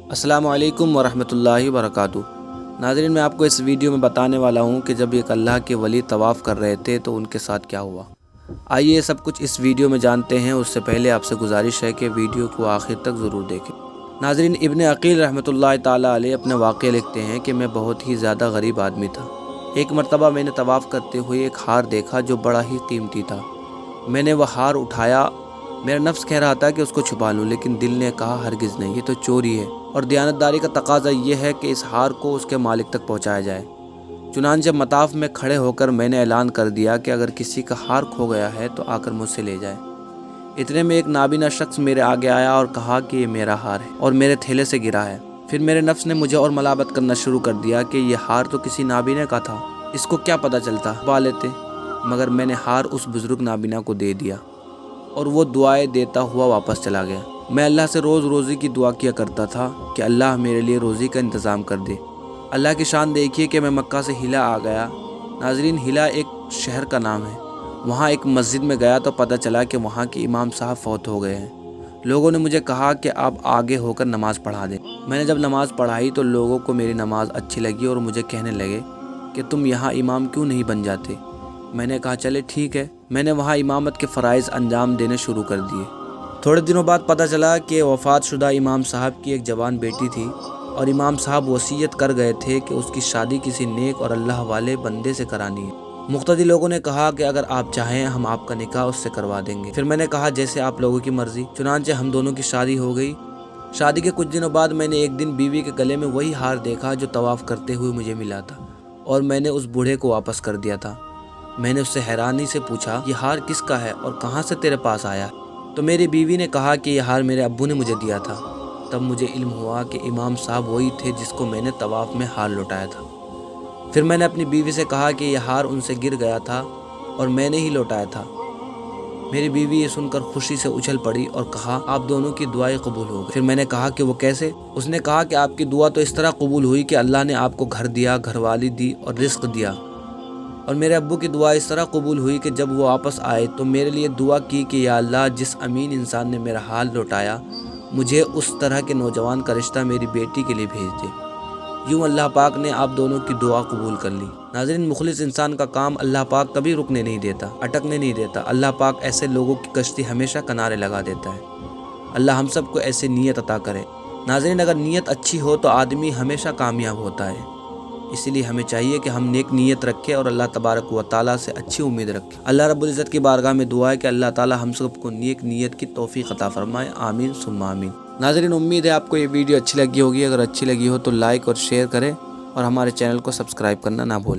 السلام علیکم ورحمۃ اللہ وبرکاتہ۔ ناظرین، میں آپ کو اس ویڈیو میں بتانے والا ہوں کہ جب ایک اللہ کے ولی طواف کر رہے تھے تو ان کے ساتھ کیا ہوا۔ آئیے یہ سب کچھ اس ویڈیو میں جانتے ہیں۔ اس سے پہلے آپ سے گزارش ہے کہ ویڈیو کو آخر تک ضرور دیکھیں۔ ناظرین، ابن عقیل رحمۃ اللہ تعالیٰ علیہ اپنے واقعہ لکھتے ہیں کہ میں بہت ہی زیادہ غریب آدمی تھا۔ ایک مرتبہ میں نے طواف کرتے ہوئے ایک ہار دیکھا جو بڑا ہی قیمتی تھا۔ میں نے وہ ہار اٹھایا۔ میرا نفس کہہ رہا تھا کہ اس کو چھپا لوں، لیکن دل نے کہا ہرگز نہیں، یہ تو چوری ہے اور دیانتداری کا تقاضا یہ ہے کہ اس ہار کو اس کے مالک تک پہنچایا جائے۔ چنانچہ مطاف میں کھڑے ہو کر میں نے اعلان کر دیا کہ اگر کسی کا ہار کھو گیا ہے تو آ کر مجھ سے لے جائے۔ اتنے میں ایک نابینا شخص میرے آگے آیا اور کہا کہ یہ میرا ہار ہے اور میرے تھیلے سے گرا ہے۔ پھر میرے نفس نے مجھے اور ملامت کرنا شروع کر دیا کہ یہ ہار تو کسی نابینے کا تھا، اس کو کیا پتہ چلتا، پا لیتے۔ مگر میں نے ہار اس بزرگ نابینا کو دے دیا اور وہ دعائیں دیتا ہوا واپس چلا گیا۔ میں اللہ سے روز روزی کی دعا کیا کرتا تھا کہ اللہ میرے لیے روزی کا انتظام کر دے۔ اللہ کی شان دیکھیے کہ میں مکہ سے ہلا آ گیا۔ ناظرین، ہلا ایک شہر کا نام ہے۔ وہاں ایک مسجد میں گیا تو پتہ چلا کہ وہاں کے امام صاحب فوت ہو گئے ہیں۔ لوگوں نے مجھے کہا کہ آپ آگے ہو کر نماز پڑھا دیں۔ میں نے جب نماز پڑھائی تو لوگوں کو میری نماز اچھی لگی اور مجھے کہنے لگے کہ تم یہاں امام کیوں نہیں بن جاتے۔ میں نے کہا چلے ٹھیک ہے۔ میں نے وہاں امامت کے فرائض انجام دینے شروع کر دیے۔ تھوڑے دنوں بعد پتہ چلا کہ وفات شدہ امام صاحب کی ایک جوان بیٹی تھی اور امام صاحب وصیت کر گئے تھے کہ اس کی شادی کسی نیک اور اللہ والے بندے سے کرانی ہے۔ مقتدی لوگوں نے کہا کہ اگر آپ چاہیں ہم آپ کا نکاح اس سے کروا دیں گے۔ پھر میں نے کہا جیسے آپ لوگوں کی مرضی۔ چنانچہ ہم دونوں کی شادی ہو گئی۔ شادی کے کچھ دنوں بعد میں نے ایک دن بیوی کے گلے میں وہی ہار دیکھا جو طواف کرتے ہوئے مجھے ملا تھا اور میں نے اس بوڑھے کو واپس کر دیا تھا۔ میں نے اس سے حیرانی سے پوچھا یہ ہار کس کا ہے اور کہاں سے تیرے پاس آیا؟ تو میری بیوی نے کہا کہ یہ ہار میرے ابو نے مجھے دیا تھا۔ تب مجھے علم ہوا کہ امام صاحب وہی تھے جس کو میں نے طواف میں ہار لوٹایا تھا۔ پھر میں نے اپنی بیوی سے کہا کہ یہ ہار ان سے گر گیا تھا اور میں نے ہی لوٹایا تھا۔ میری بیوی یہ سن کر خوشی سے اچھل پڑی اور کہا آپ دونوں کی دعائیں قبول ہو گئی۔ پھر میں نے کہا کہ وہ کیسے؟ اس نے کہا کہ آپ کی دعا تو اس طرح قبول ہوئی کہ اللہ نے آپ کو گھر دیا، گھر والی دی اور رزق دیا، اور میرے ابو کی دعا اس طرح قبول ہوئی کہ جب وہ واپس آئے تو میرے لیے دعا کی کہ یا اللہ جس امین انسان نے میرا حال لوٹایا مجھے اس طرح کے نوجوان کا رشتہ میری بیٹی کے لیے بھیج دے۔ یوں اللہ پاک نے آپ دونوں کی دعا قبول کر لی۔ ناظرین، مخلص انسان کا کام اللہ پاک کبھی رکنے نہیں دیتا، اٹکنے نہیں دیتا۔ اللہ پاک ایسے لوگوں کی کشتی ہمیشہ کنارے لگا دیتا ہے۔ اللہ ہم سب کو ایسے نیت عطا کرے۔ ناظرین، اگر نیت اچھی ہو تو آدمی ہمیشہ کامیاب ہوتا ہے۔ اسی لیے ہمیں چاہیے کہ ہم نیک نیت رکھیں اور اللہ تبارک و تعالیٰ سے اچھی امید رکھیں۔ اللہ رب العزت کی بارگاہ میں دعا ہے کہ اللہ تعالیٰ ہم سب کو نیک نیت کی توفیق عطا فرمائے۔ آمین ثم آمین۔ ناظرین، امید ہے آپ کو یہ ویڈیو اچھی لگی ہوگی۔ اگر اچھی لگی ہو تو لائک اور شیئر کریں اور ہمارے چینل کو سبسکرائب کرنا نہ بھولیں۔